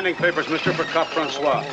landing papers, mister, for Cap Francois.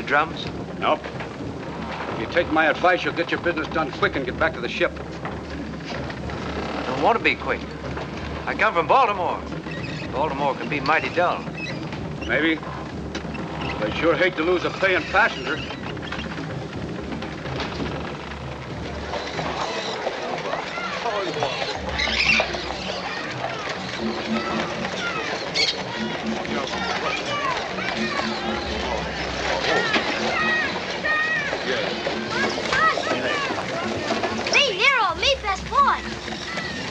Drums? Nope. If you take my advice, you'll get your business done quick and get back to the ship. I don't want to be quick. I come from Baltimore. Baltimore can be mighty dull. Maybe. But I sure hate to lose a paying passenger.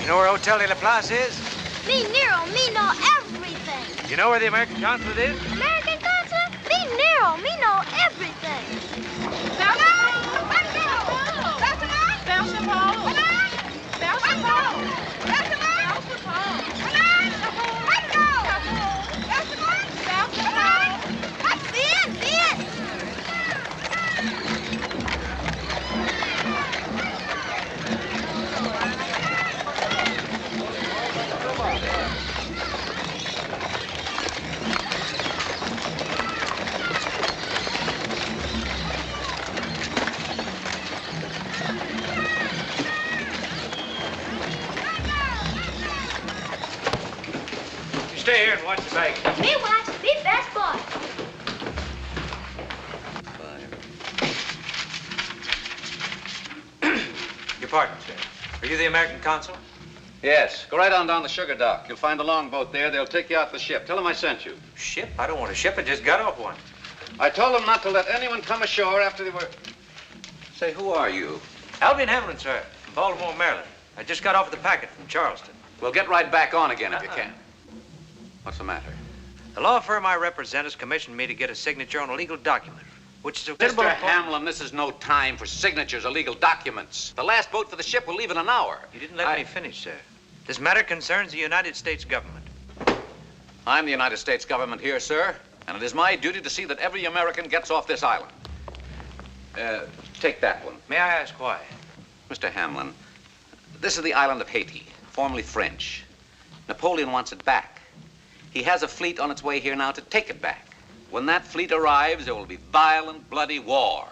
You know where Hotel de la Place is? Me, Nero, me know everything. You know where the American consulate is? American consulate? Me, Nero, me know everything. Stay here and watch the bag. Me watch, me best boy. Your pardon, sir. Are you the American consul? Yes. Go right on down the sugar dock. You'll find a longboat there. They'll take you out the ship. Tell them I sent you. Ship? I don't want a ship. I just got off one. I told them not to let anyone come ashore after they were... Say, who are you? Albron Hamlin, sir. From Baltimore, Maryland. I just got off with a packet from Charleston. We'll get right back on again if you can. What's the matter? The law firm I represent has commissioned me to get a signature on a legal document, which is a... Mr. Hamlin, this is no time for signatures or legal documents. The last boat for the ship will leave in an hour. You didn't let me finish, sir. This matter concerns the United States government. I'm the United States government here, sir, and it is my duty to see that every American gets off this island. Take that one. May I ask why? Mr. Hamlin, this is the island of Haiti, formerly French. Napoleon wants it back. He has a fleet on its way here now to take it back. When that fleet arrives, there will be violent, bloody war.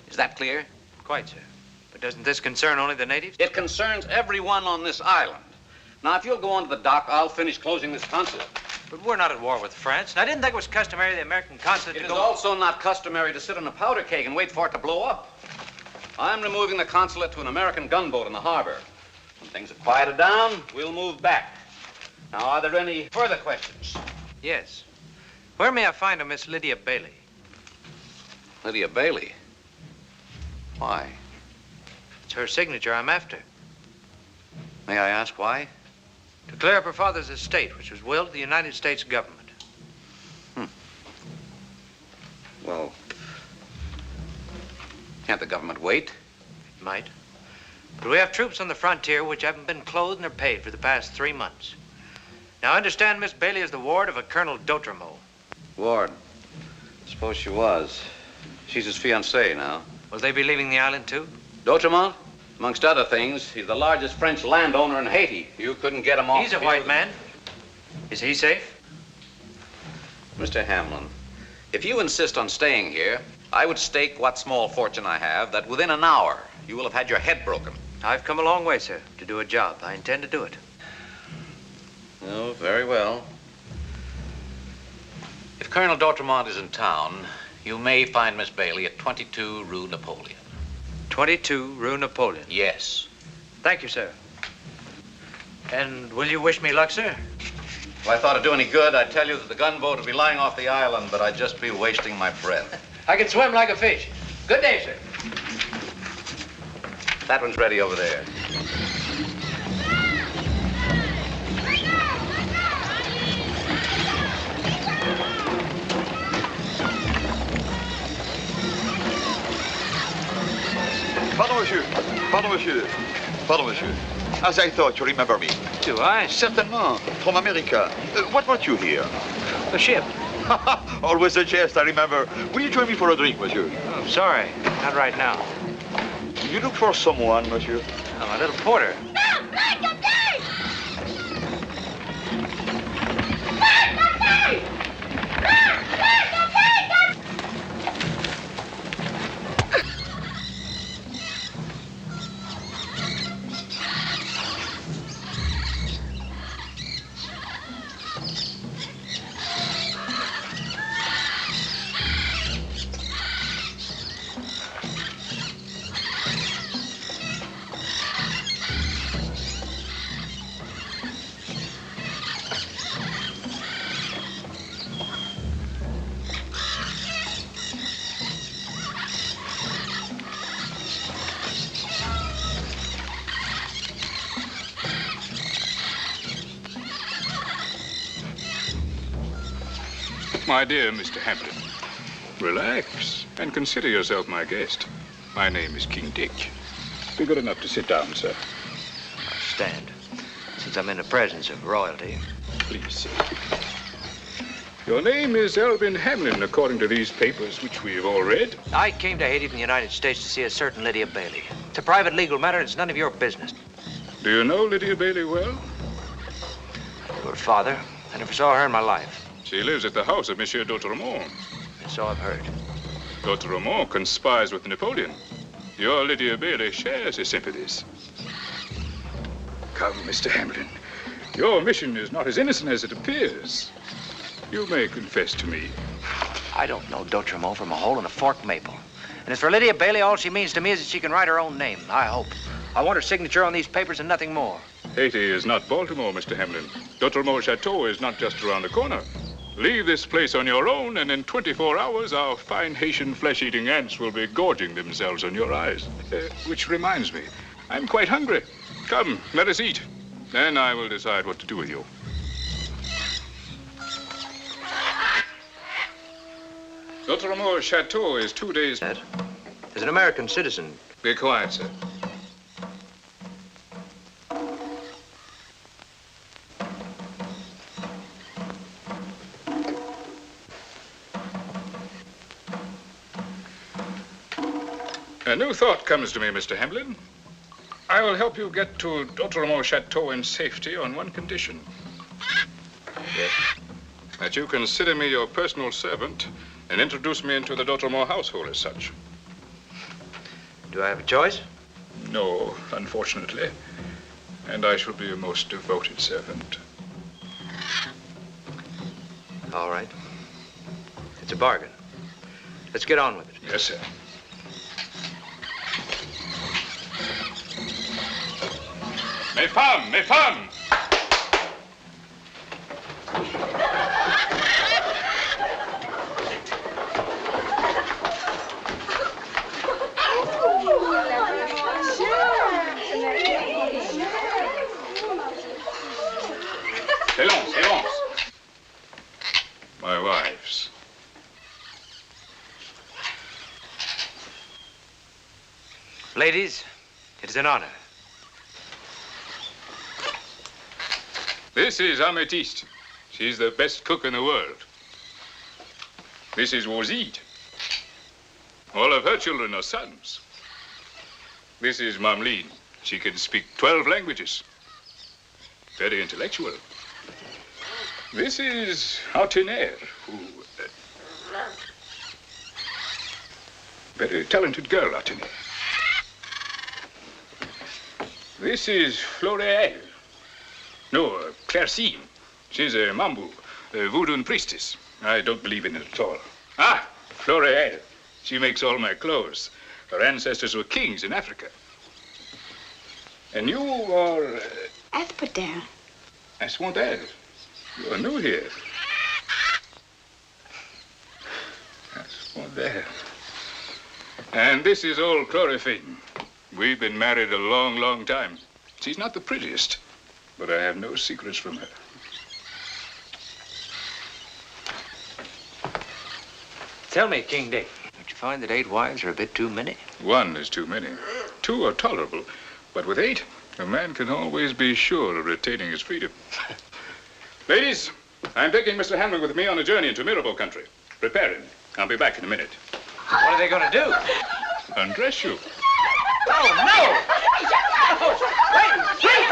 Is that clear? Quite, sir. But doesn't this concern only the natives? It concerns everyone on this island. Now, if you'll go on to the dock, I'll finish closing this consulate. But we're not at war with France, and I didn't think it was customary the American consulate... It is also not customary to sit on a powder keg and wait for it to blow up. I'm removing the consulate to an American gunboat in the harbor. When things have quieted down, we'll move back. Now, are there any further questions? Yes. Where may I find a Miss Lydia Bailey? Lydia Bailey? Why? It's her signature I'm after. May I ask why? To clear up her father's estate, which was willed to the United States government. Well, can't the government wait? It might. But we have troops on the frontier which haven't been clothed nor paid for the past 3 months. Now, I understand Miss Bailey is the ward of a Colonel D'Outremont. Ward? Suppose she was. She's his fiancée now. Will they be leaving the island, too? D'Outremont? Amongst other things, he's the largest French landowner in Haiti. You couldn't get him off. He's a white man. Is he safe? Mr. Hamlin, if you insist on staying here, I would stake what small fortune I have that within an hour you will have had your head broken. I've come a long way, sir, to do a job. I intend to do it. Oh, very well. If Colonel d'Outremont is in town, you may find Miss Bailey at 22 Rue Napoleon. 22 Rue Napoleon. Yes. Thank you, sir. And will you wish me luck, sir? If I thought it'd do any good, I'd tell you that the gunboat would be lying off the island, but I'd just be wasting my breath. I can swim like a fish. Good day, sir. That one's ready over there. Pardon, monsieur. Pardon, monsieur. Pardon, monsieur. As I thought, you remember me. Do I? Certainement. From America. What brought you here? A ship. Always a jest, I remember. Will you join me for a drink, monsieur? Oh, sorry. Not right now. You look for someone, monsieur? I'm a little porter. My dear Mr. Hamlin, relax and consider yourself my guest. My name is King Dick. Be good enough to sit down, sir. Stand. Since I'm in the presence of royalty. Please, sir. Your name is Albron Hamlin, according to these papers, which we have all read. I came to Haiti from the United States to see a certain Lydia Bailey. It's a private legal matter. It's none of your business. Do you know Lydia Bailey well? Your father. I never saw her in my life. She lives at the house of Monsieur d'Outremont. And so I've heard. D'Outremont conspires with Napoleon. Your Lydia Bailey shares his sympathies. Come, Mr. Hamlin. Your mission is not as innocent as it appears. You may confess to me. I don't know d'Outremont from a hole in a forked maple. And as for Lydia Bailey, all she means to me is that she can write her own name, I hope. I want her signature on these papers and nothing more. Haiti is not Baltimore, Mr. Hamlin. D'Outremont Chateau is not just around the corner. Leave this place on your own, and in 24 hours, our fine Haitian flesh-eating ants will be gorging themselves on your eyes. Which reminds me, I'm quite hungry. Come, let us eat. Then I will decide what to do with you. D'Outremont Chateau is 2 days... As an American citizen. Be quiet, sir. A new thought comes to me, Mr. Hamlin. I will help you get to d'Outremont Chateau in safety on one condition. Yes? That you consider me your personal servant and introduce me into the d'Outremont household as such. Do I have a choice? No, unfortunately. And I shall be your most devoted servant. All right. It's a bargain. Let's get on with it. Yes, sir. Mes femmes, mes femmes! Silence, silence. My wives. Ladies, it is an honor. This is Amethyst. She's the best cook in the world. This is Roside. All of her children are sons. This is Mamline. She can speak 12 languages. Very intellectual. This is Artinaire, who... very talented girl, Artinaire. This is Floréal. No, Claircine. She's a mambu, a voodoo priestess. I don't believe in it at all. Ah, Floriel. She makes all my clothes. Her ancestors were kings in Africa. And you are... Asphodel. Asphodel. You are new here. Asphodel. And this is old Korvin. We've been married a long, long time. She's not the prettiest, but I have no secrets from her. Tell me, King Dick, don't you find that 8 wives are a bit too many? 1 is too many. 2 are tolerable. But with 8, a man can always be sure of retaining his freedom. Ladies, I'm taking Mr. Hamlin with me on a journey into Mirabeau country. Prepare him. I'll be back in a minute. What are they going to do? Undress you. Oh, no! Oh, wait, please!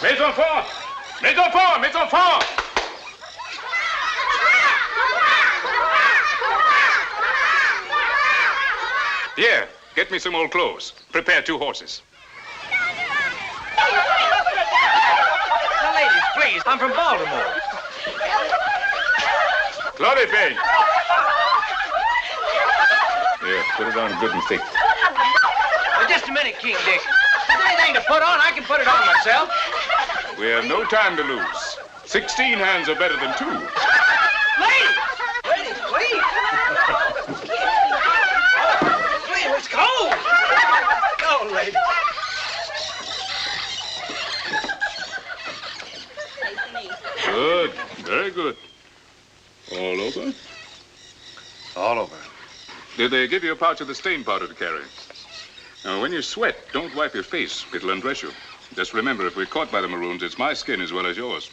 Mes enfants! Mes enfants! Mes enfants! Pierre, get me some old clothes. Prepare 2 horses. Now, ladies, please, I'm from Baltimore. Chlorophane. Here, put it on good and thick. Just a minute, King Dick. If there's anything to put on, I can put it on myself. We have no time to lose. 16 hands are better than 2. Ladies! Ladies, please! Please, it's cold! Oh, ladies. Good. Very good. All over? All over. Did they give you a pouch of the stain powder to carry? Now, when you sweat, don't wipe your face. It'll undress you. Just remember, if we're caught by the maroons, it's my skin as well as yours.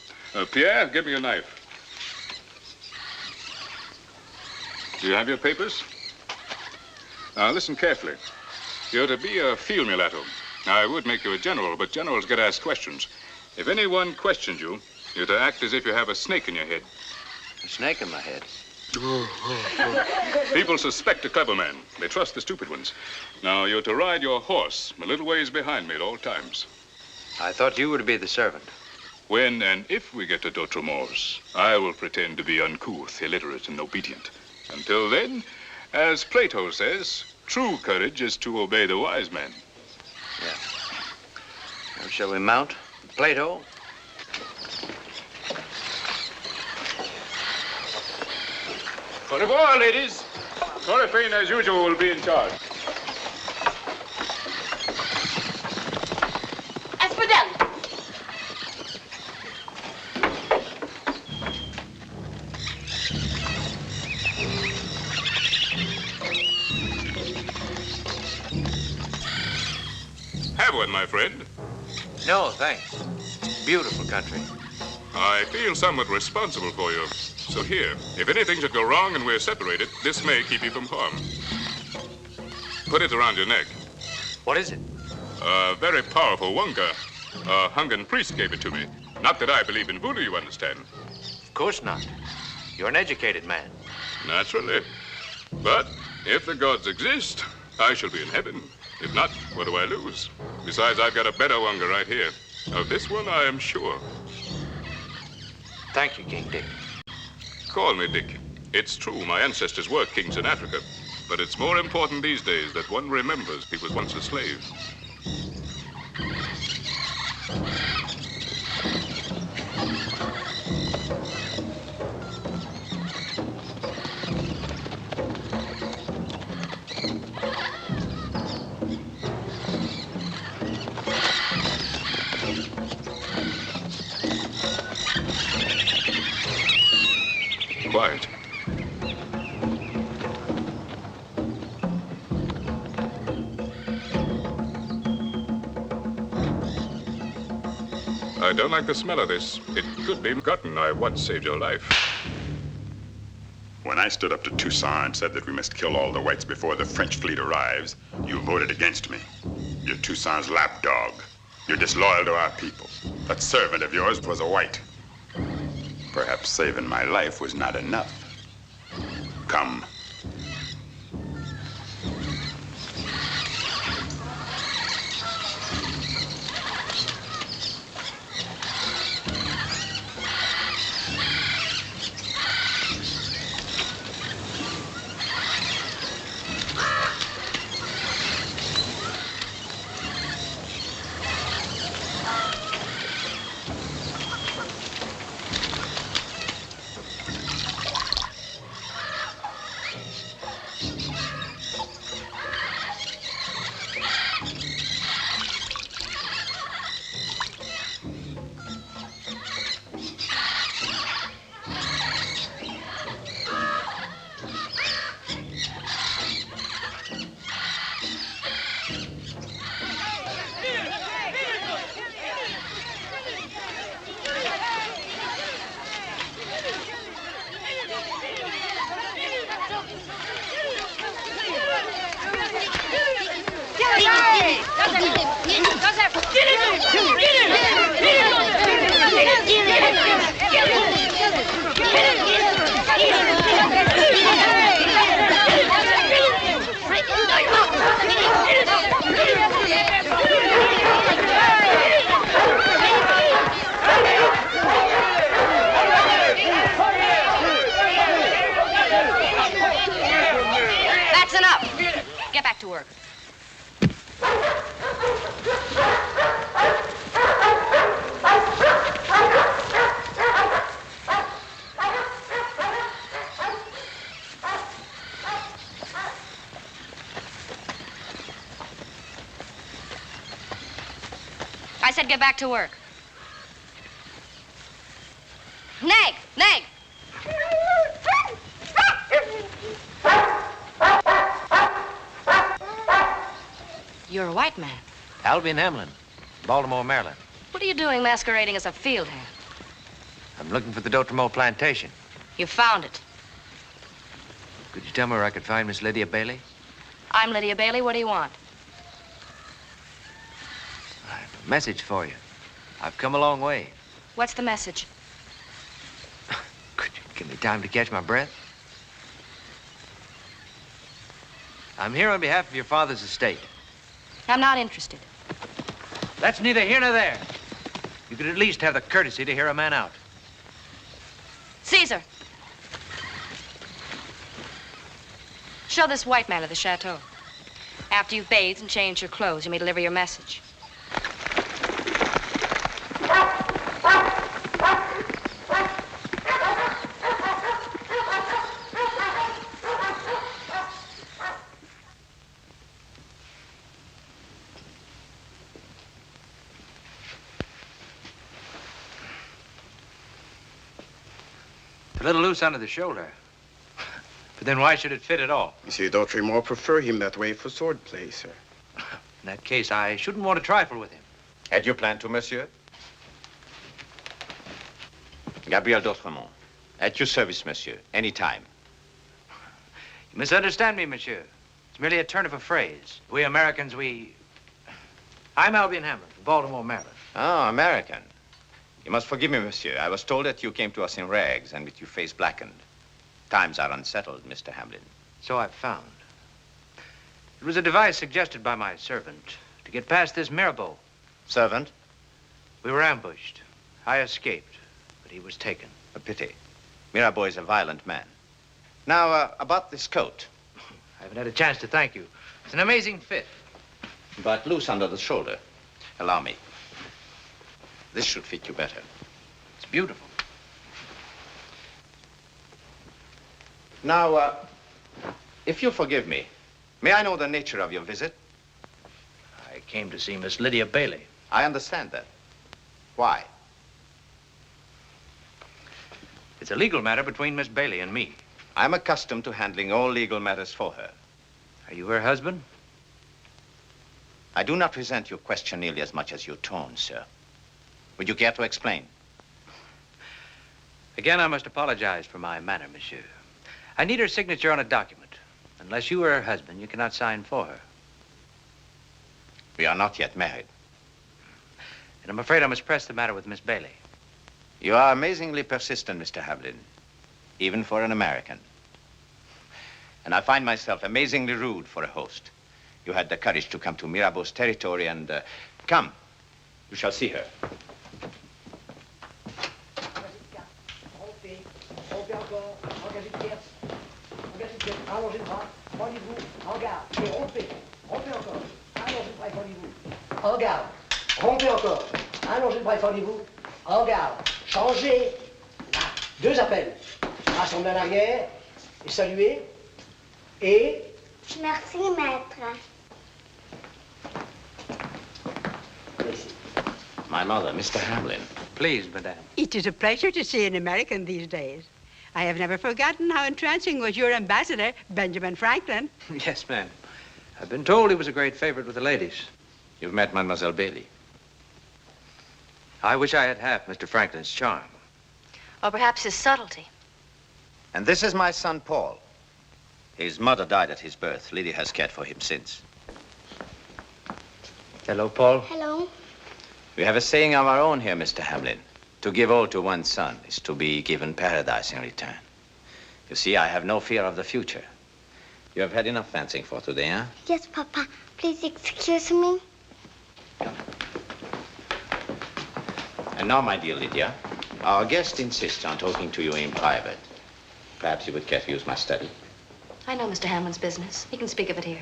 Pierre, give me a knife. Do you have your papers? Now, listen carefully. You're to be a field mulatto. Now, I would make you a general, but generals get asked questions. If anyone questions you, you're to act as if you have a snake in your head. A snake in my head. People suspect a clever man. They trust the stupid ones. Now, you're to ride your horse a little ways behind me at all times. I thought you were to be the servant. When and if we get to D'Outremont's, I will pretend to be uncouth, illiterate, and obedient. Until then, as Plato says, true courage is to obey the wise man. Yeah. Now, shall we mount? Plato? Au revoir, ladies. Korvin, as usual, will be in charge. Asphodel. Have one, my friend. No, thanks. Beautiful country. I feel somewhat responsible for you. So here, if anything should go wrong and we're separated, this may keep you from harm. Put it around your neck. What is it? A very powerful wunga. A Hungan priest gave it to me. Not that I believe in voodoo, you understand. Of course not. You're an educated man. Naturally. But if the gods exist, I shall be in heaven. If not, what do I lose? Besides, I've got a better wunga right here. Of this one, I am sure. Thank you, King Dick. Call me Dick. It's true, my ancestors were kings in Africa. But it's more important these days that one remembers he was once a slave. Quiet. I don't like the smell of this. It could be forgotten I once saved your life. When I stood up to Toussaint and said that we must kill all the whites before the French fleet arrives, you voted against me. You're Toussaint's lapdog. You're disloyal to our people. That servant of yours was a white. Perhaps saving my life was not enough. Come. That's enough. Get back to work. I said get back to work. Nag! Nag! You're a white man. Albron Hamlin, Baltimore, Maryland. What are you doing masquerading as a field hand? I'm looking for the D'Outremont plantation. You found it. Could you tell me where I could find Miss Lydia Bailey? I'm Lydia Bailey. What do you want? I have a message for you. I've come a long way. What's the message? Could you give me time to catch my breath? I'm here on behalf of your father's estate. I'm not interested. That's neither here nor there. You could at least have the courtesy to hear a man out. Caesar! Show this white man to the chateau. After you've bathed and changed your clothes, you may deliver your message. A little loose under the shoulder. But then why should it fit at all? Monsieur d'Outremont prefer him that way for sword play, sir. In that case, I shouldn't want to trifle with him. Had you planned to, monsieur? Gabriel d'Outremont. At your service, monsieur. Any time. You misunderstand me, monsieur. It's merely a turn of a phrase. We Americans, I'm Albron Hamlin, from Baltimore, Maryland. Oh, American. You must forgive me, monsieur. I was told that you came to us in rags and with your face blackened. Times are unsettled, Mr. Hamlin. So I've found. It was a device suggested by my servant to get past this Mirabeau. Servant? We were ambushed. I escaped, but he was taken. A pity. Mirabeau is a violent man. Now, about this coat. I haven't had a chance to thank you. It's an amazing fit. But loose under the shoulder. Allow me. This should fit you better. It's beautiful. Now, if you forgive me, may I know the nature of your visit? I came to see Miss Lydia Bailey. I understand that. Why? It's a legal matter between Miss Bailey and me. I'm accustomed to handling all legal matters for her. Are you her husband? I do not resent your question nearly as much as your tone, sir. Would you care to explain? Again, I must apologize for my manner, monsieur. I need her signature on a document. Unless you are her husband, you cannot sign for her. We are not yet married. And I'm afraid I must press the matter with Miss Bailey. You are amazingly persistent, Mr. Hamlin, even for an American. And I find myself amazingly rude for a host. You had the courage to come to Mirabeau's territory and, come. You shall see her. En garde. Rompez encore. Allongez le bras, fendez-vous. En garde. Changez. Là. 2 appels. Rassemblez en arrière. Et saluez. Et... Merci, maître. My mother, Mr. Hamlin. Please, madame. It is a pleasure to see an American these days. I have never forgotten how entrancing was your ambassador, Benjamin Franklin. Yes, ma'am. I've been told he was a great favorite with the ladies. You've met Mademoiselle Bailey. I wish I had half Mr. Franklin's charm. Or perhaps his subtlety. And this is my son, Paul. His mother died at his birth. Lydia has cared for him since. Hello, Paul. Hello. We have a saying of our own here, Mr. Hamlin. To give all to one's son is to be given paradise in return. You see, I have no fear of the future. You have had enough fencing for today, huh? Yes, Papa. Please excuse me. And now, my dear Lydia, our guest insists on talking to you in private. Perhaps you would care to use my study. I know Mr. Hamlin's business. He can speak of it here.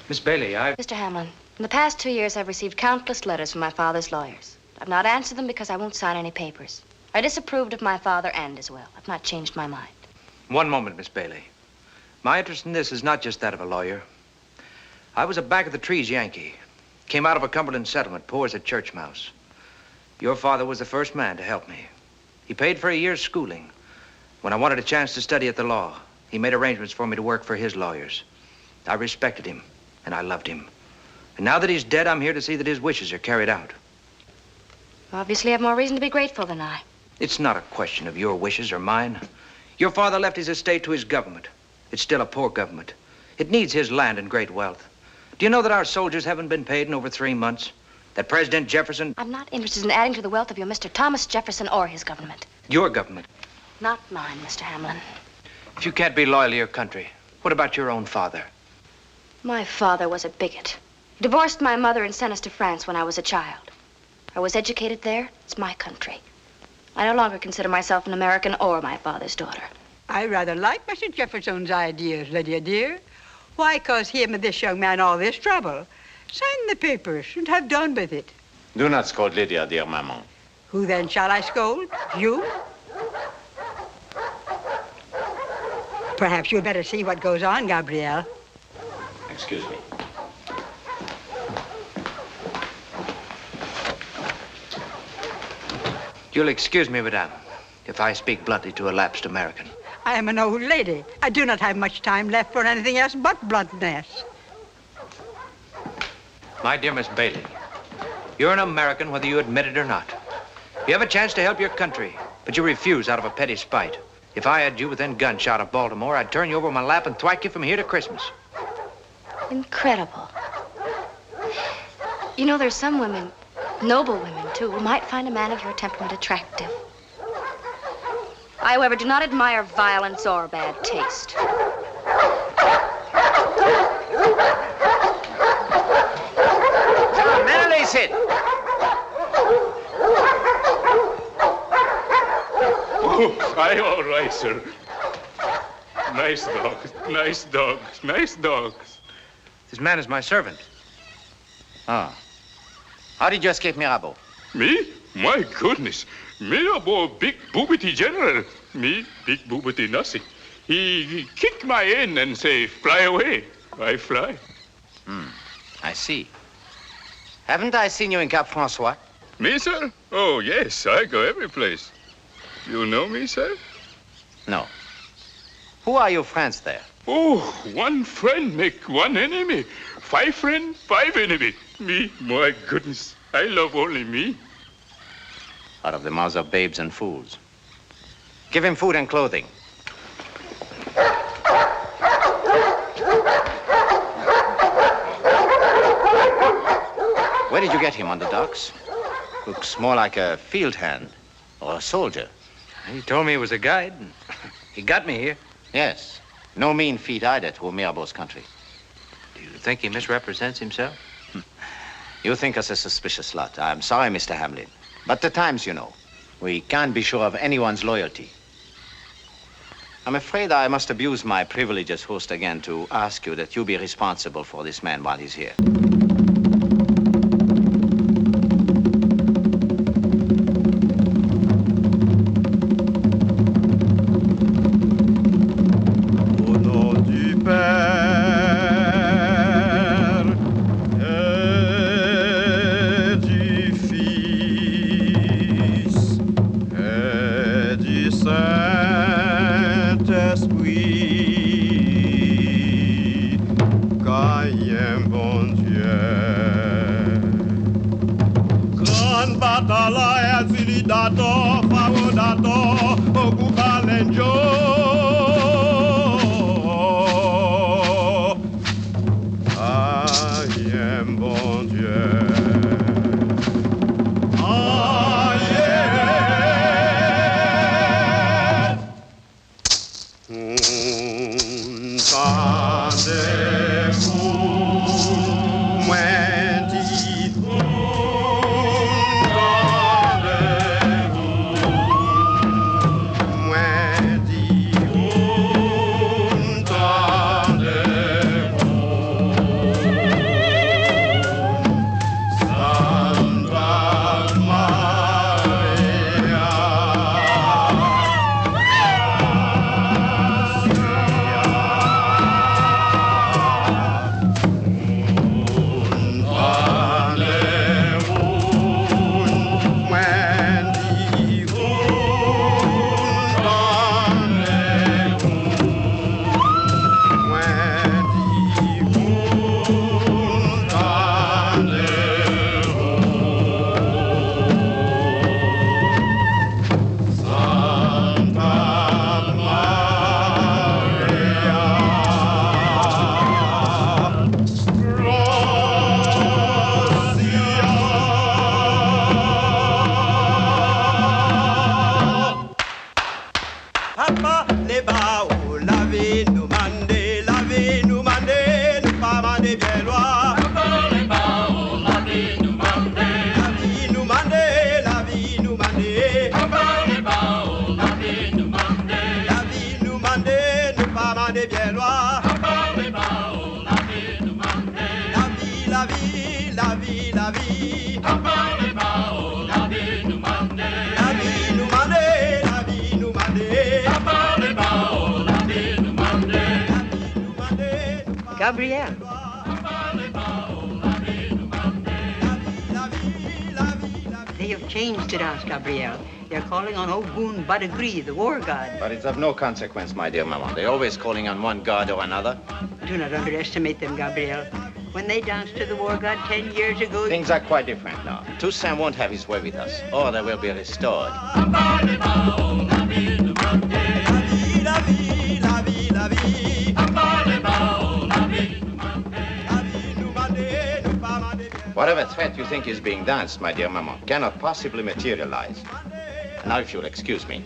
Miss Bailey, Mr. Hamlin, in the past 2 years, I've received countless letters from my father's lawyers. I've not answered them because I won't sign any papers. I disapproved of my father and his will. I've not changed my mind. One moment, Miss Bailey. My interest in this is not just that of a lawyer. I was a back-of-the-trees Yankee. Came out of a Cumberland settlement, poor as a church mouse. Your father was the first man to help me. He paid for a year's schooling. When I wanted a chance to study at the law, he made arrangements for me to work for his lawyers. I respected him, and I loved him. And now that he's dead, I'm here to see that his wishes are carried out. You obviously have more reason to be grateful than I. It's not a question of your wishes or mine. Your father left his estate to his government. It's still a poor government. It needs his land and great wealth. Do you know that our soldiers haven't been paid in over 3 months? That President Jefferson... I'm not interested in adding to the wealth of your Mr. Thomas Jefferson or his government. Your government. Not mine, Mr. Hamlin. If you can't be loyal to your country, what about your own father? My father was a bigot. He divorced my mother and sent us to France when I was a child. I was educated there. It's my country. I no longer consider myself an American or my father's daughter. I rather like Mr. Jefferson's ideas, Lydia, dear. Why cause him and this young man all this trouble? Sign the papers and have done with it. Do not scold Lydia, dear maman. Who then shall I scold? You? Perhaps you'd better see what goes on, Gabrielle. Excuse me. You'll excuse me, madame, if I speak bluntly to a lapsed American. I am an old lady. I do not have much time left for anything else but bluntness. My dear Miss Bailey, you're an American whether you admit it or not. You have a chance to help your country, but you refuse out of a petty spite. If I had you within gunshot of Baltimore, I'd turn you over my lap and thwack you from here to Christmas. Incredible. You know, there's some women, noble women, too, who might find a man of your temperament attractive. I, however, do not admire violence or bad taste. Mannerly, sit. Oh, aye, all right, sir. Nice dogs, nice dogs, nice dogs. This man is my servant. Ah. How did you escape Mirabeau? Me? My goodness. Mirabeau, big boobity general. Me, big boobity nothing. He kick my in and say, fly away. I fly. I see. Haven't I seen you in Cap Francois? Me, sir? Oh, yes, I go every place. You know me, sir? No. Who are your friends there? Oh, one friend make one enemy. 5 friend, 5 enemy. Me, my goodness, I love only me. Out of the mouths of babes and fools. Give him food and clothing. Where did you get him, on the docks? Looks more like a field hand or a soldier. He told me he was a guide, and he got me here. Yes. No mean feat either to Mirabeau's country. Do you think he misrepresents himself? You think us a suspicious lot. I'm sorry, Mr. Hamlin. But the times, you know. We can't be sure of anyone's loyalty. I'm afraid I must abuse my privilege as host again to ask you that you be responsible for this man while he's here. I am bon Dieu. Gabrielle. They have changed the dance, Gabrielle. They're calling on Ogun Badagri, the war god. But it's of no consequence, my dear Maman. They're always calling on one god or another. Do not underestimate them, Gabrielle. When they danced to the war god 10 years ago... Things are quite different now. Toussaint won't have his way with us. Order will be restored. Whatever threat you think is being danced, my dear Maman, cannot possibly materialize. Now, if you'll excuse me.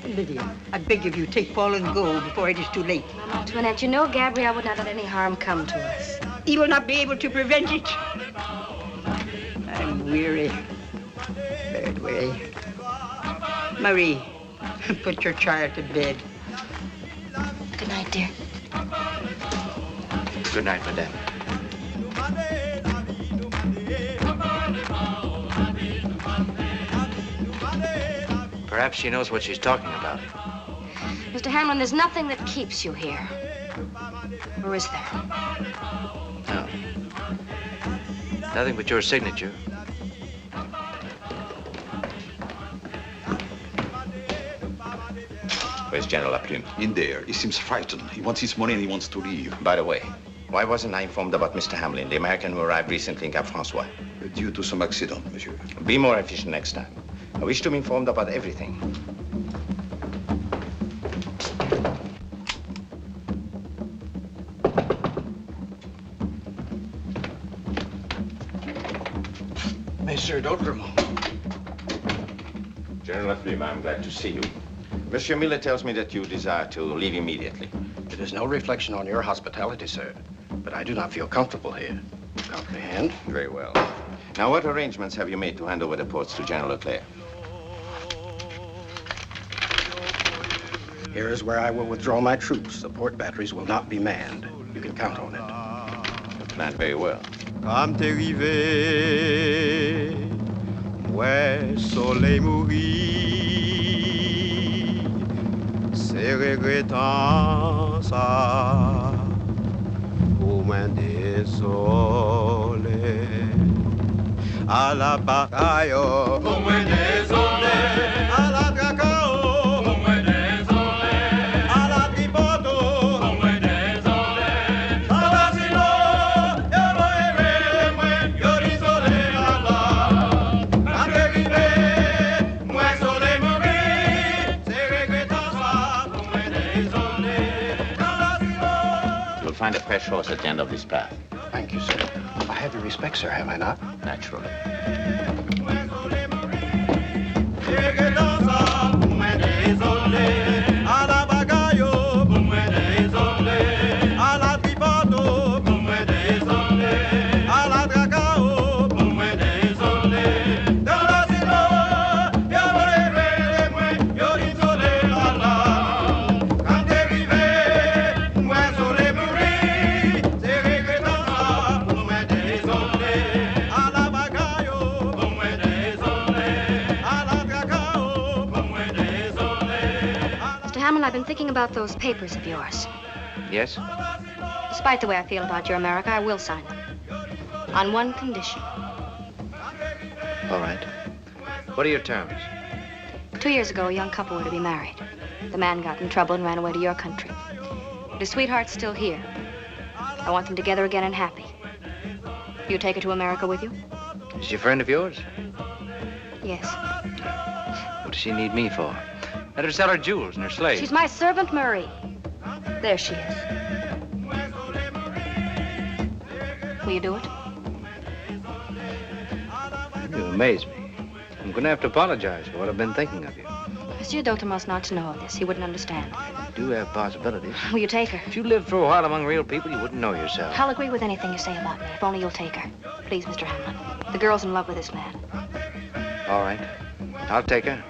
Lydia, I beg of you, take Paul and go before it is too late. Mama Antoinette, you know Gabrielle would not let any harm come to us. He will not be able to prevent it. I'm weary. Third way. Marie, put your child to bed. Good night, dear. Good night, madame. Perhaps she knows what she's talking about. Mr. Hamlin, there's nothing that keeps you here. Or is there? No. Nothing but your signature. Where's General Laplume? In there. He seems frightened. He wants his money and he wants to leave. By the way, why wasn't I informed about Mr. Hamlin, the American who arrived recently in Cap Francois? Due to some accident, monsieur. Be more efficient next time. I wish to be informed about everything. Monsieur d'Outremont. General Laplume, I'm glad to see you. Monsieur Miller tells me that you desire to leave immediately. It is no reflection on your hospitality, sir, but I do not feel comfortable here. You comprehend? Very well. Now, what arrangements have you made to hand over the ports to General Leclerc? Here is where I will withdraw my troops. The port batteries will not be manned. You can count on it. You planned very well. Comme t'es rivé, ouais, soleil mourir, c'est regrettant ça, au moins désolé, à la bataille, au moins désolé, à la cacao, au moins désolé, à la tripoto, au moins désolé, à la silo. Find a fresh horse at the end of this path. Thank you, sir. I have your respect, sir, have I not? Naturally. I've been thinking about those papers of yours. Yes? Despite the way I feel about your America, I will sign them. On one condition. All right. What are your terms? 2 years ago, a young couple were to be married. The man got in trouble and ran away to your country. But his sweetheart's still here. I want them together again and happy. You take her to America with you? Is she a friend of yours? Yes. What does she need me for? Let her sell her jewels and her slaves. She's my servant, Marie. There she is. Will you do it? You amaze me. I'm going to have to apologize for what I've been thinking of you. Monsieur D'Outremont not to know of this. He wouldn't understand. You do have possibilities. Will you take her? If you lived for a while among real people, you wouldn't know yourself. I'll agree with anything you say about me, if only you'll take her. Please, Mr. Hamlin. The girl's in love with this man. All right. I'll take her.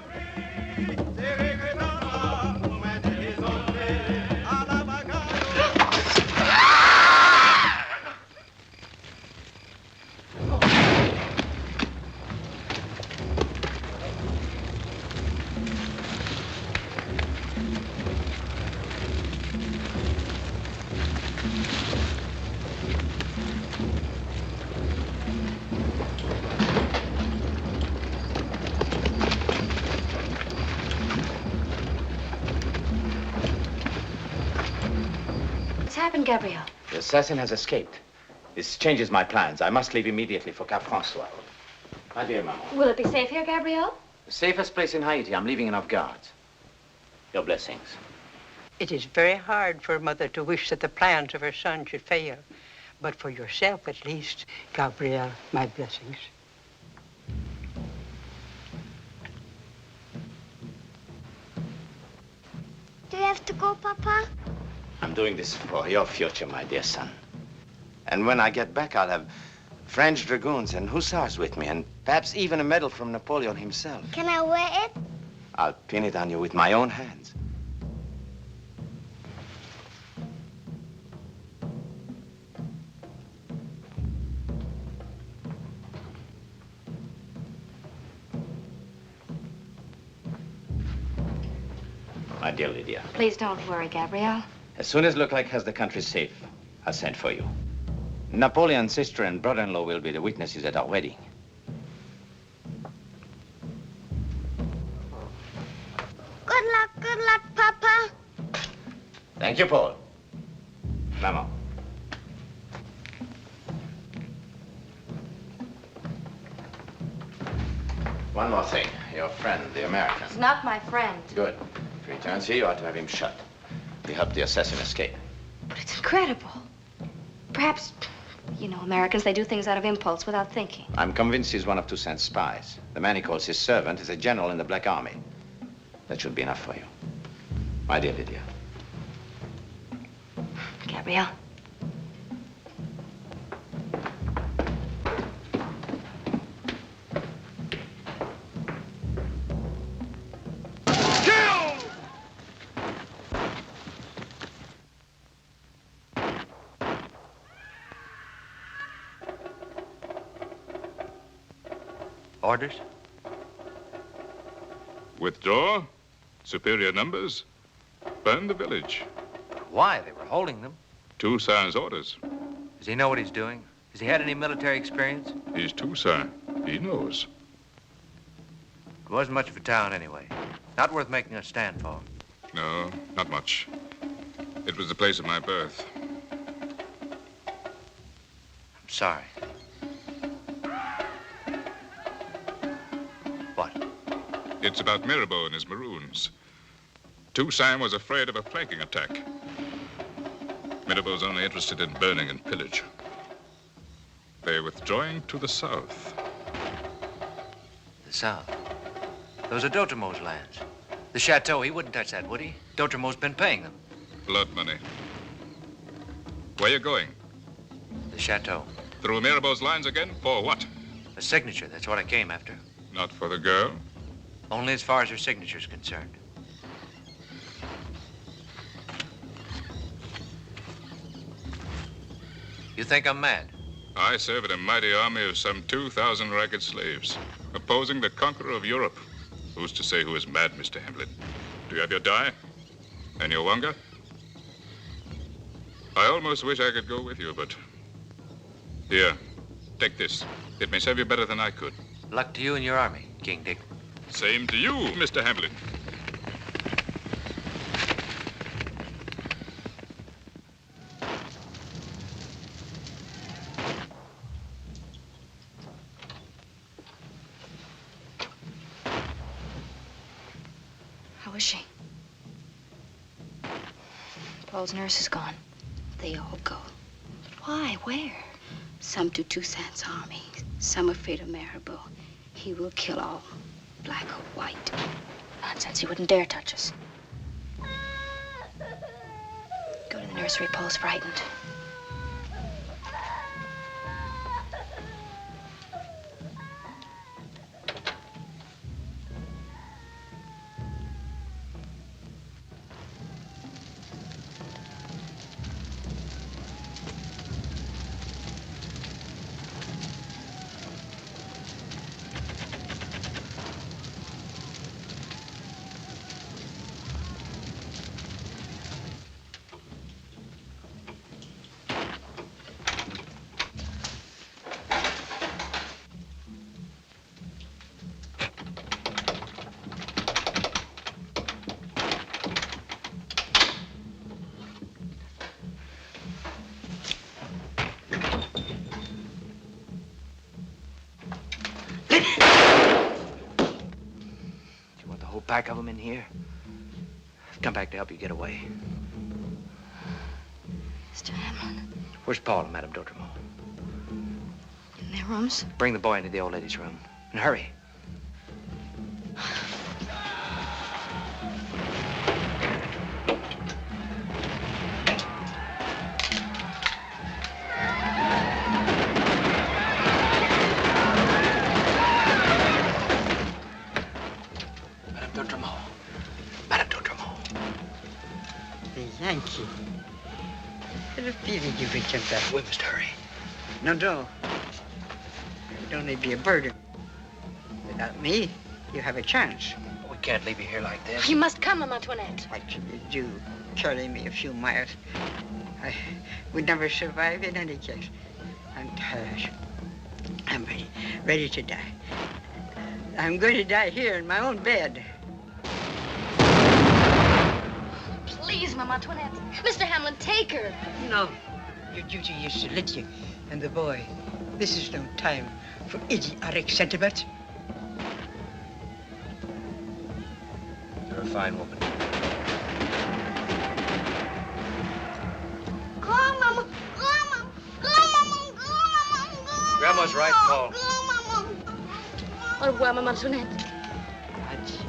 happened, Gabriel? The assassin has escaped. This changes my plans. I must leave immediately for Cap Francois. My dear Maman. Will it be safe here, Gabriel? The safest place in Haiti. I'm leaving enough guards. Your blessings. It is very hard for a mother to wish that the plans of her son should fail. But for yourself, at least, Gabriel, my blessings. Do you have to go, Papa? I'm doing this for your future, my dear son. And when I get back, I'll have French dragoons and hussars with me, and perhaps even a medal from Napoleon himself. Can I wear it? I'll pin it on you with my own hands. My dear Lydia. Please don't worry, Gabriel. As soon as Leclerc has the country safe, I'll send for you. Napoleon's sister and brother-in-law will be the witnesses at our wedding. Good luck, Papa. Thank you, Paul. Maman. One more thing. Your friend, the American. He's not my friend. Good. If he returns here, you ought to have him shot. We helped the assassin escape. But it's incredible. Perhaps, you know, Americans, they do things out of impulse without thinking. I'm convinced he's one of Toussaint's spies. The man he calls his servant is a general in the Black Army. That should be enough for you. My dear Lydia. Gabriel. Orders? Withdraw. Superior numbers. Burn the village. Why? They were holding them. Toussaint's orders. Does he know what he's doing? Has he had any military experience? He's Toussaint. He knows. It wasn't much of a town anyway. Not worth making a stand for. No, not much. It was the place of my birth. I'm sorry. What? It's about Mirabeau and his maroons. Toussaint was afraid of a flanking attack. Mirabeau's only interested in burning and pillage. They're withdrawing to the south. The south? Those are D'Outremont's lands. The chateau, he wouldn't touch that, would he? D'Outremont's been paying them. Blood money. Where you going? The chateau. Through Mirabeau's lines again? For what? A signature, that's what I came after. Not for the girl? Only as far as her signature's concerned. You think I'm mad? I serve in a mighty army of some 2,000 ragged slaves, opposing the conqueror of Europe. Who's to say who is mad, Mr. Hamlin? Do you have your die? And your wanga? I almost wish I could go with you, but... Here, take this. It may serve you better than I could. Luck to you and your army, King Dick. Same to you, Mr. Hamlin. How is she? Paul's nurse is gone. They all go. Why? Where? Some to Toussaint's army. Some afraid of Mirabeau. He will kill all, black or white. Nonsense. He wouldn't dare touch us. Go to the nursery. Paul's frightened. pack of them in here. I've come back to help you get away. Mr. Hamlin. Where's Paul and Madame d'Outremont? In their rooms? Bring the boy into the old lady's room. And hurry. Yankee. I had a feeling you would jump that. We must hurry. No. It'd only be a burden. Without me, you have a chance. We can't leave you here like this. You must come, Mama Antoinette. What should you do? Carrying me a few miles. I would never survive in any case. I'm tired. I'm ready to die. I'm going to die here in my own bed. Please, Mama Antoinette. Mr. Hamlin, take her. No. Your duty is to Lydia and the boy. This is no time for idiotic sentiment. You're a fine woman. Go, Mama. Go, Mama. Go, Mama. Go, Mama. Go, Grandma's right, Paul. Go, Mama. Au revoir, Mama Antoinette. Adieu.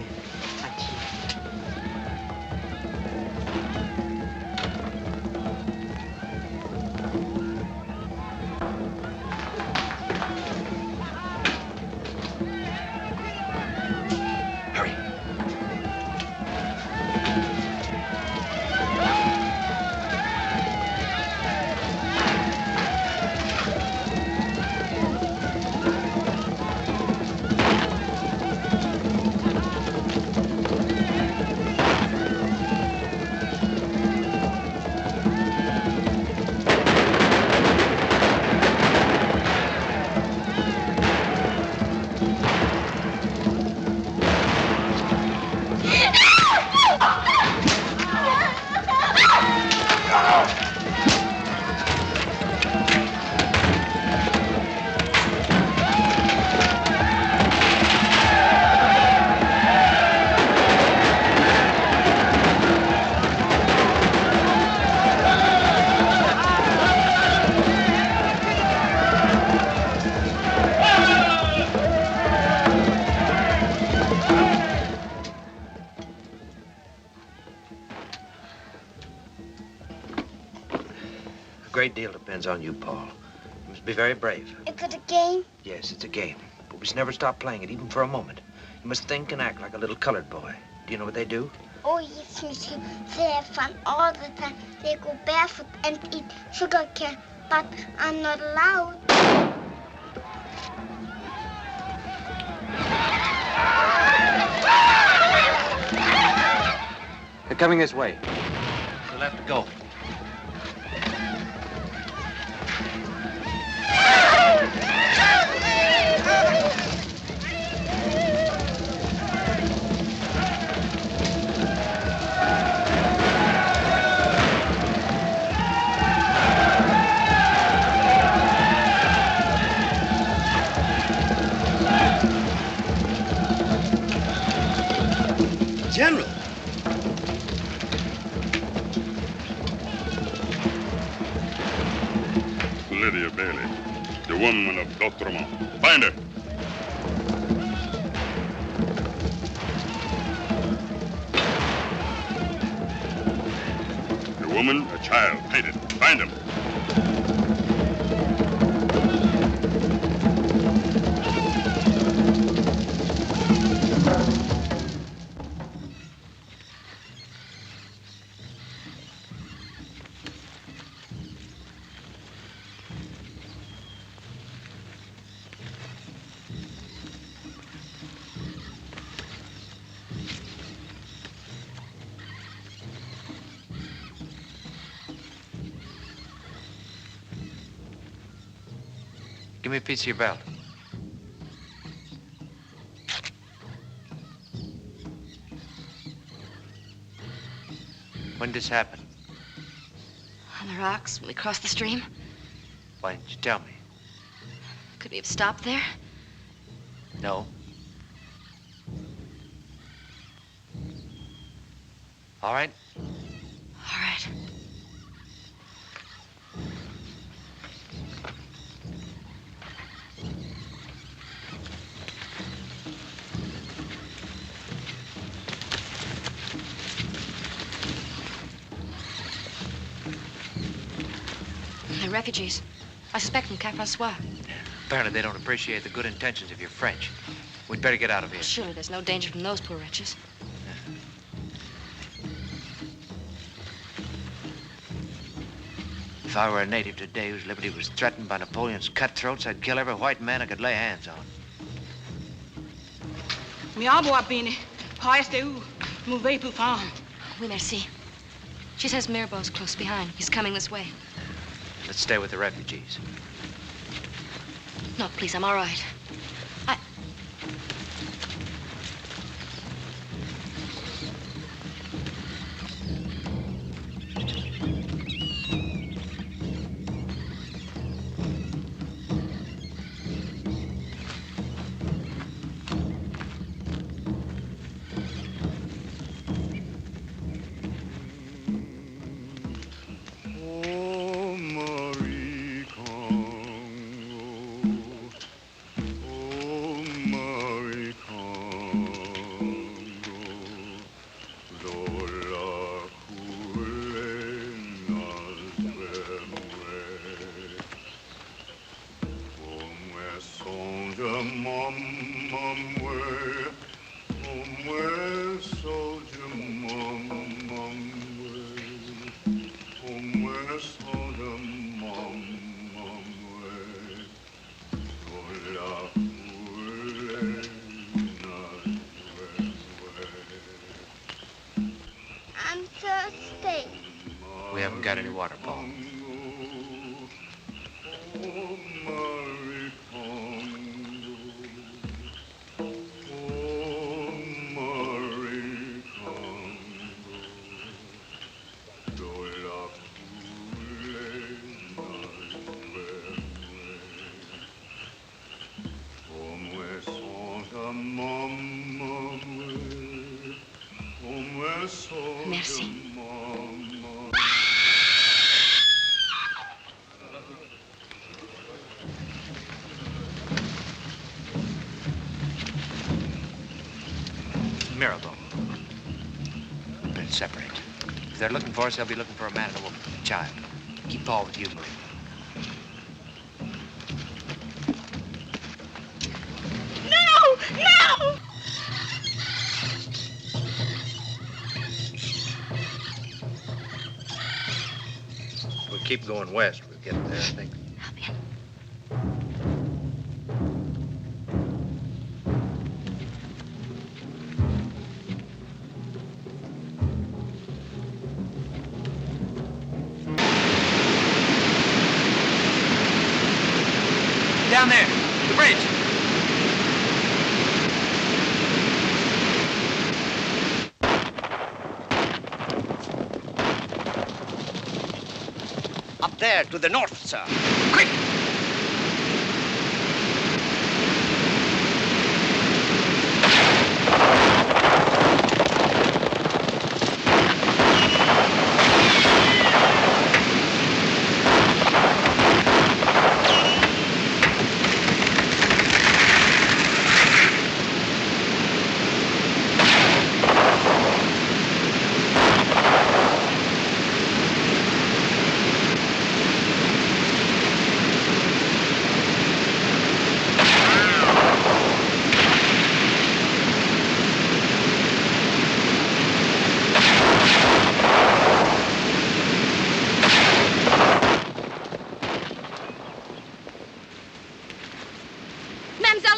A great deal depends on you, Paul. You must be very brave. Is it a game? Yes, it's a game. But we must never stop playing it, even for a moment. You must think and act like a little colored boy. Do you know what they do? Oh, yes, monsieur. They have fun all the time. They go barefoot and eat sugar cane, but I'm not allowed. They're coming this way. You'll have to go. General. Lydia Bailey, the woman of d'Outremont. Find her. A woman, a child, painted. Find them. Give me a piece of your belt. When did this happen? On the rocks when we crossed the stream. Why didn't you tell me? Could we have stopped there? No. All right? All right. They're refugees. I suspect from Cap Francois. Apparently they don't appreciate the good intentions of your French. We'd better get out of here. Surely there's no danger from those poor wretches. If I were a native today whose liberty was threatened by Napoleon's cutthroats, I'd kill every white man I could lay hands on. Mi abo bene. Paeste où? Mauvais pour femme. Oui, merci. She says Mirabeau's close behind. He's coming this way. Let's stay with the refugees. No, please, I'm all right. I'm thirsty. We haven't got any water, Paul. Merci. Mirabeau. Better separate. If they're looking for us, they'll be looking for a man and a woman, a child. Keep Paul with you, Marie. No! We'll keep going west. We'll get there, I think. Down there, the bridge. Up there, to the north, sir. Quick!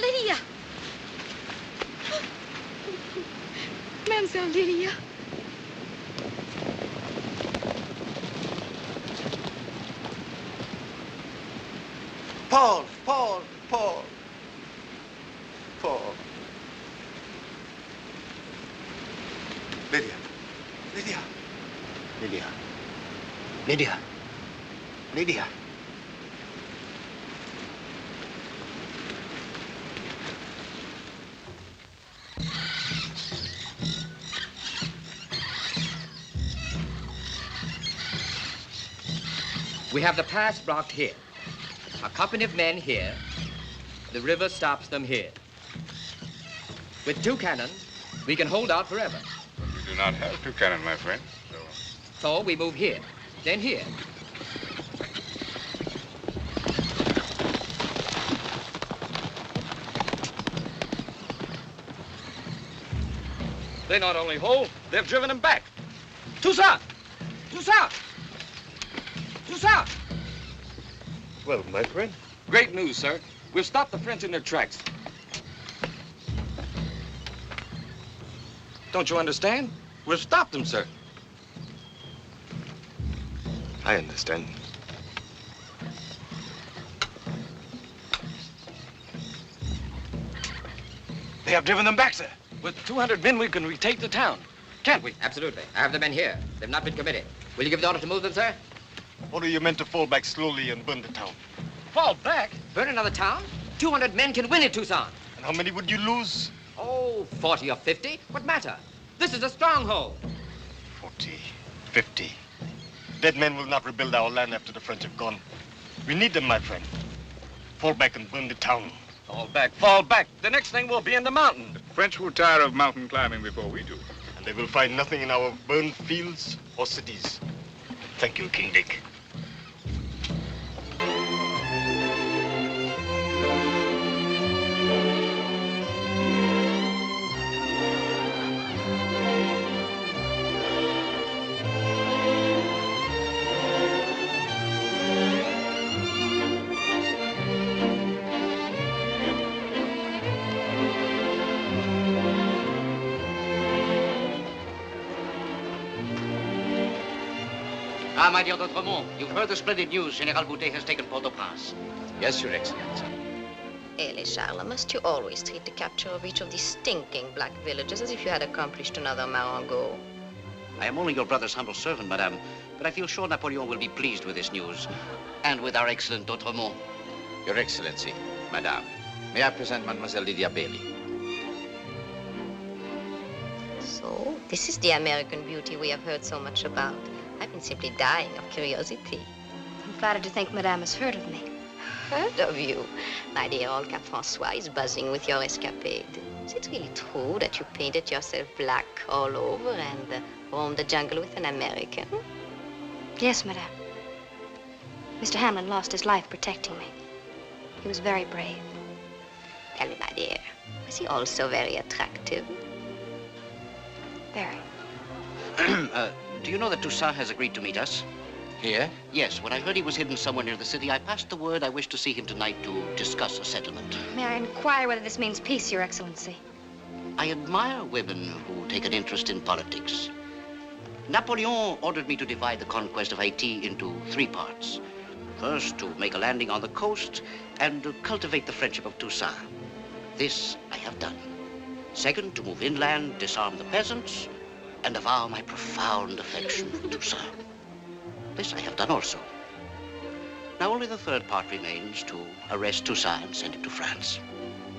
Lydia. Paul. Lydia. We have the pass blocked here. A company of men here. The river stops them here. With 2 cannon, we can hold out forever. We do not have 2 cannon, my friend. So we move here, then here. They not only hold, they've driven him back. Toussaint! Toussaint! Toussaint! Well, my friend? Great news, sir. We've stopped the French in their tracks. Don't you understand? We've stopped them, sir. I understand. They have driven them back, sir. With 200 men, we can retake the town. Can't we? Absolutely. I have the men here. They've not been committed. Will you give the order to move them, sir? Or are you meant to fall back slowly and burn the town? Fall back? Burn another town? 200 men can win it, Toussaint. And how many would you lose? Oh, 40 or 50. What matter? This is a stronghold. 40, 50. Dead men will not rebuild our land after the French have gone. We need them, my friend. Fall back and burn the town. Fall back, fall back. The next thing will be in the mountain. The French will tire of mountain climbing before we do. And they will find nothing in our burned fields or cities. Thank you, King Dick. Ah, my dear d'Outremont, you've heard the splendid news. General Boutet has taken Port-au-Prince. Yes, Your Excellency. Really, Charles, must you always treat the capture of each of these stinking black villages as if you had accomplished another Marengo? I am only your brother's humble servant, madame, but I feel sure Napoleon will be pleased with this news, and with our excellent d'Outremont. Your Excellency, madame, may I present Mademoiselle Lydia Bailey? So, this is the American beauty we have heard so much about. I've been simply dying of curiosity. I'm flattered to think Madame has heard of me. Heard of you? My dear old Cap Francois is buzzing with your escapade. Is it really true that you painted yourself black all over and roamed the jungle with an American? Yes, Madame. Mr. Hamlin lost his life protecting me. He was very brave. Tell me, my dear, was he also very attractive? Very. Do you know that Toussaint has agreed to meet us? Here? Yes, when I heard he was hidden somewhere near the city, I passed the word I wish to see him tonight to discuss a settlement. May I inquire whether this means peace, Your Excellency? I admire women who take an interest in politics. Napoleon ordered me to divide the conquest of Haiti into 3 parts. First, to make a landing on the coast and to cultivate the friendship of Toussaint. This I have done. Second, to move inland, disarm the peasants, and avow my profound affection for Toussaint. This I have done also. Now only the 3rd part remains, to arrest Toussaint and send him to France.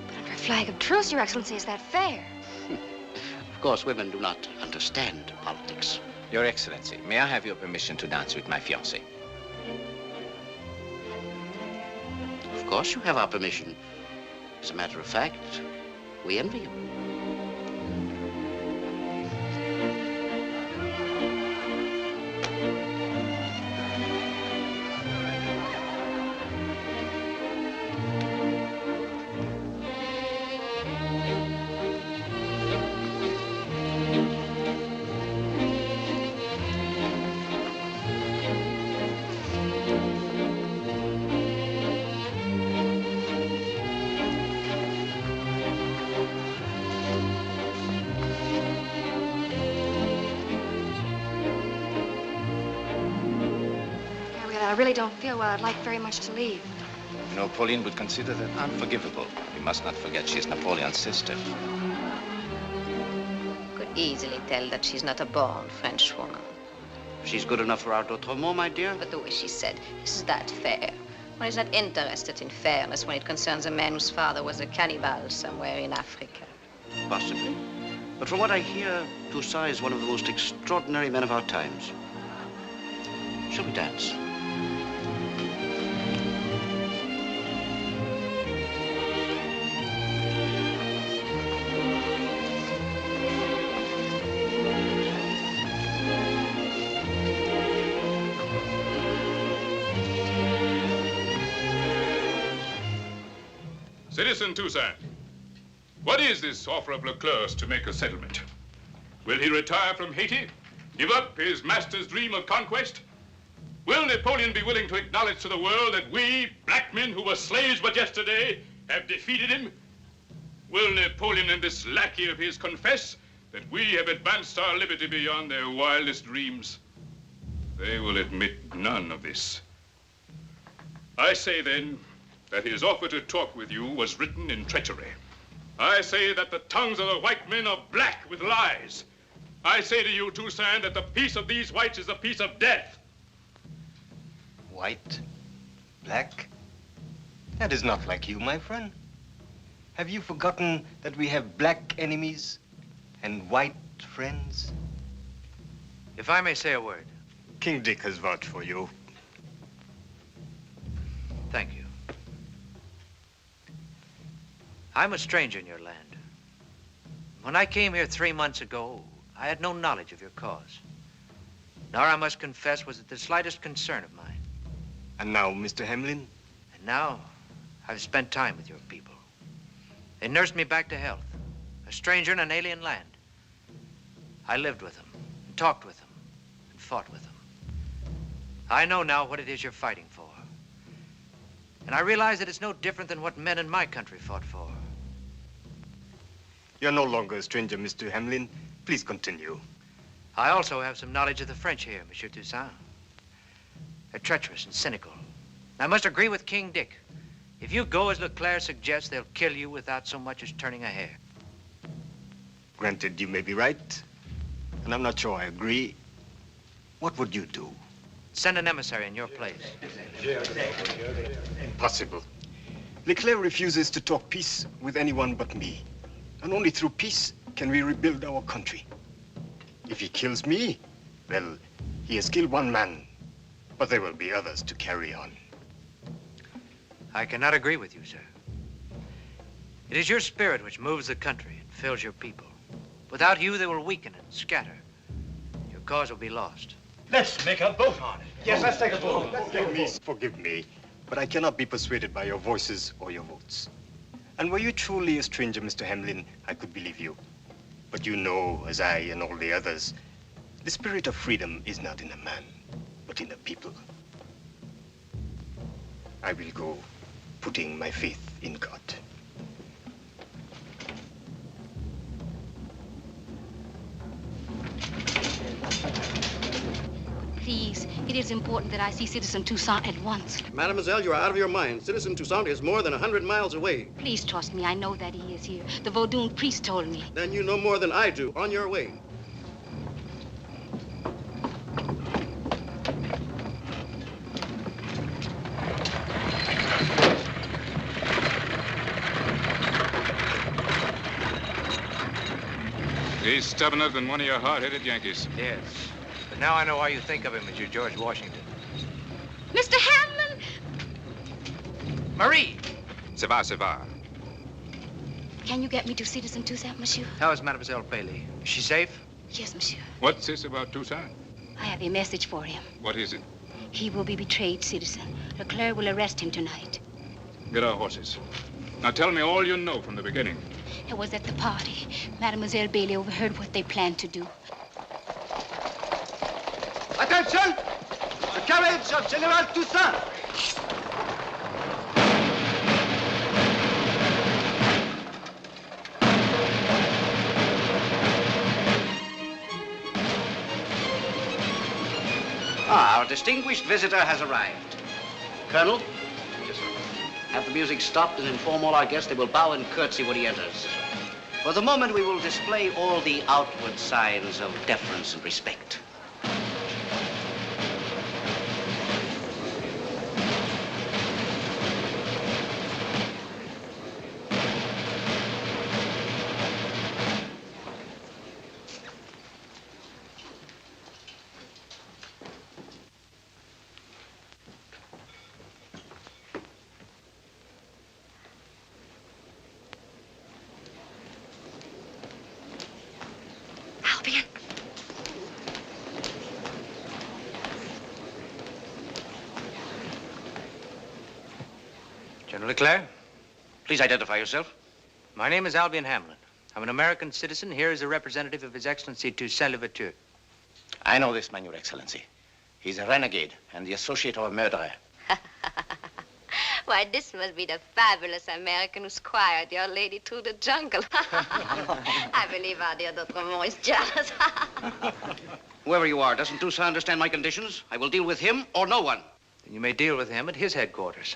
But under a flag of truce, Your Excellency, is that fair? Of course, women do not understand politics. Your Excellency, may I have your permission to dance with my fiancée? Of course you have our permission. As a matter of fact, we envy you. I really don't feel well. I'd like very much to leave. No, Pauline would consider that unforgivable. We must not forget she's Napoleon's sister. Could easily tell that she's not a born Frenchwoman. She's good enough for our d'Outremont, my dear. But the way she said, is that fair? One is not interested in fairness when it concerns a man whose father was a cannibal somewhere in Africa. Possibly. But from what I hear, Toussaint is one of the most extraordinary men of our times. Shall we dance? Citizen Toussaint, what is this offer of Leclerc's to make a settlement? Will he retire from Haiti? Give up his master's dream of conquest? Will Napoleon be willing to acknowledge to the world that we, black men who were slaves but yesterday, have defeated him? Will Napoleon and this lackey of his confess that we have advanced our liberty beyond their wildest dreams? They will admit none of this. I say then that his offer to talk with you was written in treachery. I say that the tongues of the white men are black with lies. I say to you, Toussaint, that the peace of these whites is a peace of death. White? Black? That is not like you, my friend. Have you forgotten that we have black enemies and white friends? If I may say a word. King Dick has vouched for you. Thank you. I'm a stranger in your land. When I came here 3 months ago, I had no knowledge of your cause. Nor, I must confess, was it the slightest concern of mine. And now, Mr. Hamlin? And now, I've spent time with your people. They nursed me back to health, a stranger in an alien land. I lived with them, and talked with them, and fought with them. I know now what it is you're fighting for. And I realize that it's no different than what men in my country fought for. You're no longer a stranger, Mr. Hamlin. Please continue. I also have some knowledge of the French here, Monsieur Toussaint. They're treacherous and cynical. I must agree with King Dick. If you go as Leclerc suggests, they'll kill you without so much as turning a hair. Granted, you may be right, and I'm not sure I agree. What would you do? Send an emissary in your place. Impossible. Leclerc refuses to talk peace with anyone but me. And only through peace can we rebuild our country. If he kills me, well, he has killed one man. But there will be others to carry on. I cannot agree with you, sir. It is your spirit which moves the country and fills your people. Without you, they will weaken and scatter. Your cause will be lost. Let's make a vote on it. Yes, let's take a vote. Forgive me, but I cannot be persuaded by your voices or your votes. And were you truly a stranger, Mr. Hamlin, I could believe you. But you know, as I and all the others, the spirit of freedom is not in a man, but in a people. I will go, putting my faith in God. Please, it is important that I see Citizen Toussaint at once. Mademoiselle, you are out of your mind. Citizen Toussaint is more than 100 miles away. Please trust me. I know that he is here. The Vaudoon priest told me. Then you know more than I do. On your way. He's stubborner than one of your hard-headed Yankees. Yes. But now I know why you think of him as your George Washington. Mr. Hamlin! Marie! Ça va, ça va. Can you get me to Citizen Toussaint, monsieur? How is Mademoiselle Bailey? Is she safe? Yes, monsieur. What's this about Toussaint? I have a message for him. What is it? He will be betrayed, citizen. Leclerc will arrest him tonight. Get our horses. Now tell me all you know from the beginning. It was at the party. Mademoiselle Bailey overheard what they planned to do. Attention! The carriage of General Toussaint! Our distinguished visitor has arrived. Colonel? Yes, sir. Have the music stopped and inform all our guests they will bow and curtsy when he enters. For the moment, we will display all the outward signs of deference and respect. General Leclerc, Please identify yourself. My name is Albron Hamlin. I'm an American citizen here as a representative of His Excellency Toussaint L'Overture. I know this man, Your Excellency. He's a renegade and the associate of a murderer. Why, this must be the fabulous American who squired your lady through the jungle. I believe our dear D'Outremont is jealous. Whoever you are, doesn't Toussaint understand my conditions? I will deal with him or no one. You may deal with him at his headquarters.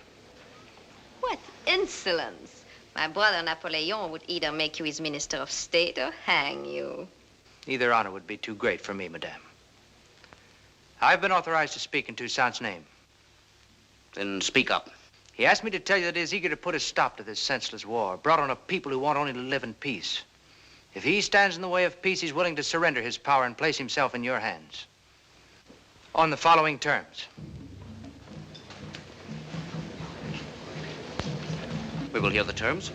What insolence. My brother Napoleon would either make you his minister of state or hang you. Either honor would be too great for me, madame. I've been authorized to speak in Toussaint's name. Then speak up. He asked me to tell you that he is eager to put a stop to this senseless war, brought on a people who want only to live in peace. If he stands in the way of peace, he's willing to surrender his power and place himself in your hands. On the following terms. We will hear the terms.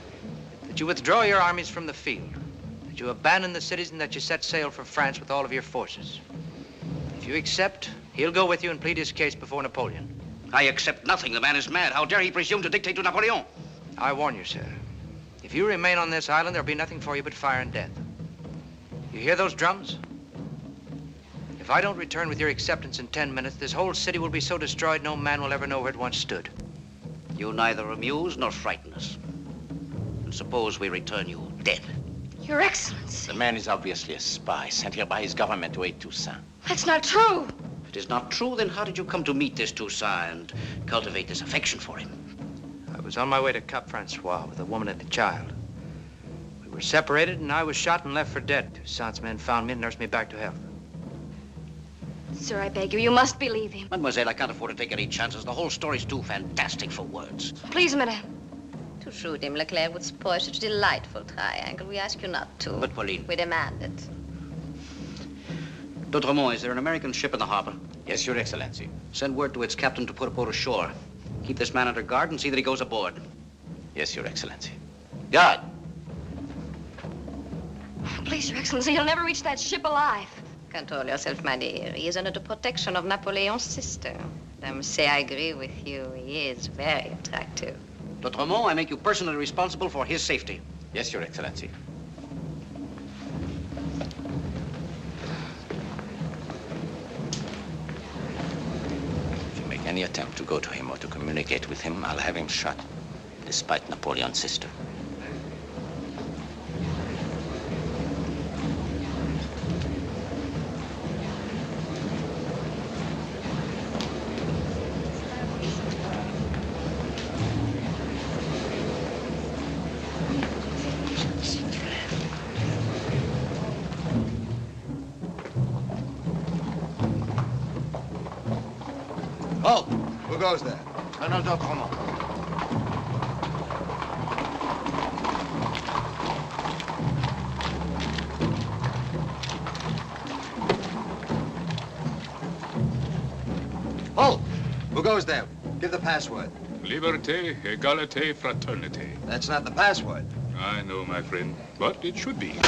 That you withdraw your armies from the field, that you abandon the cities, and that you set sail for France with all of your forces. If you accept, he'll go with you and plead his case before Napoleon. I accept nothing. The man is mad. How dare he presume to dictate to Napoleon? I warn you, sir. If you remain on this island, there'll be nothing for you but fire and death. You hear those drums? If I don't return with your acceptance in 10 minutes, this whole city will be so destroyed no man will ever know where it once stood. You neither amuse nor frighten us. And suppose we return you dead. Your Excellency. The man is obviously a spy sent here by his government to aid Toussaint. That's not true. If it is not true, then how did you come to meet this Toussaint and cultivate this affection for him? I was on my way to Cap Francois with a woman and a child. We were separated, and I was shot and left for dead. Toussaint's men found me and nursed me back to health. Sir, I beg you, you must believe him. Mademoiselle, I can't afford to take any chances. The whole story's too fantastic for words. Please, madame. To shoot him, Leclerc would spoil such a delightful triangle. We ask you not to. But, Pauline. We demand it. D'Outremont, is there an American ship in the harbor? Yes, Your Excellency. Send word to its captain to put a boat ashore. Keep this man under guard and see that he goes aboard. Yes, Your Excellency. Guard! Please, Your Excellency, you'll never reach that ship alive. Control yourself, my dear. He is under the protection of Napoleon's sister. I must say I agree with you. He is very attractive. D'Outremont, I make you personally responsible for his safety. Yes, Your Excellency. If you make any attempt to go to him or to communicate with him, I'll have him shot, despite Napoleon's sister. Halt! Who goes there? Colonel D'Outremont. Halt! Who goes there? Give the password. Liberté, égalité, fraternité. That's not the password. I know, my friend, but it should be.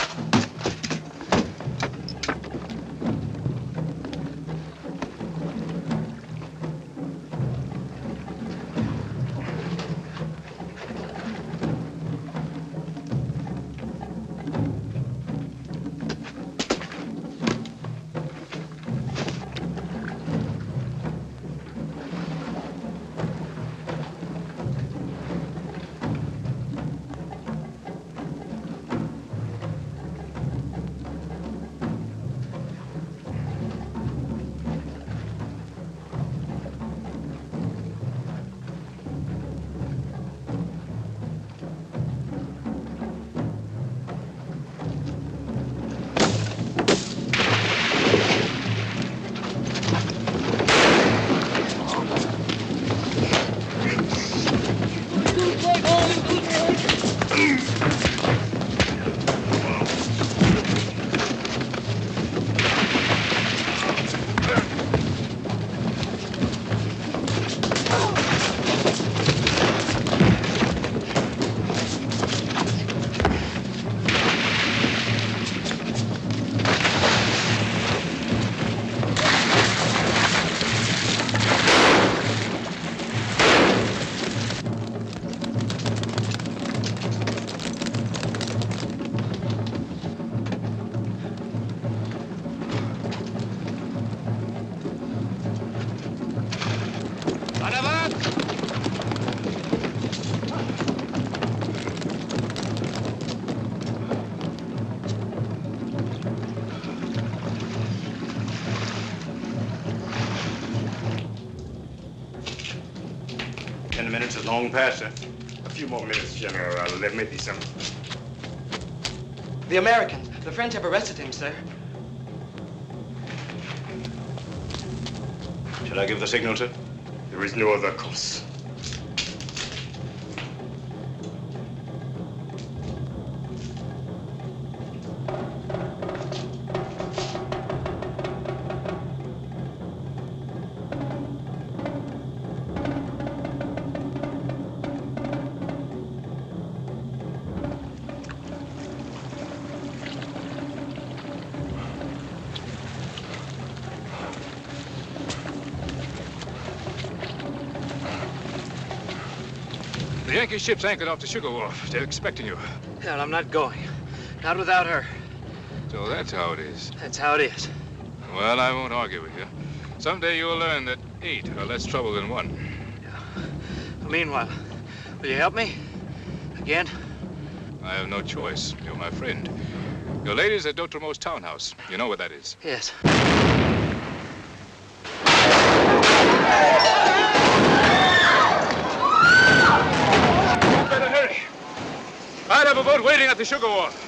Minutes is long past, sir. A few more minutes, General. There may be some. The Americans. The French have arrested him, sir. Shall I give the signal, sir? There is no other course. The Yankee ship's anchored off the Sugar Wharf. They're expecting you. Hell, I'm not going. Not without her. So that's how it is. That's how it is. Well, I won't argue with you. Someday you'll learn that 8 are less trouble than 1. Yeah. Meanwhile, will you help me? Again? I have no choice. You're my friend. Your lady's at D'Outremont's townhouse. You know where that is. Yes. Better hurry. I'd have a boat waiting at the Sugar Wharf.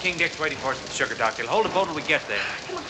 King Dick's waiting for us at the sugar dock. He'll hold the boat till we get there. Come on.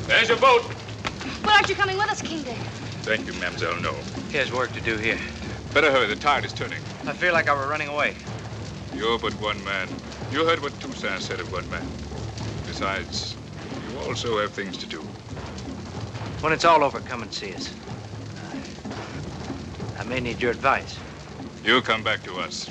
There's your boat. But aren't you coming with us, King Dick? Thank you, Mademoiselle. No. He has work to do here. Better hurry. The tide is turning. I feel like I were running away. You're but one man. You heard what Toussaint said of one man. Besides, you also have things to do. When it's all over, come and see us. I may need your advice. You come back to us.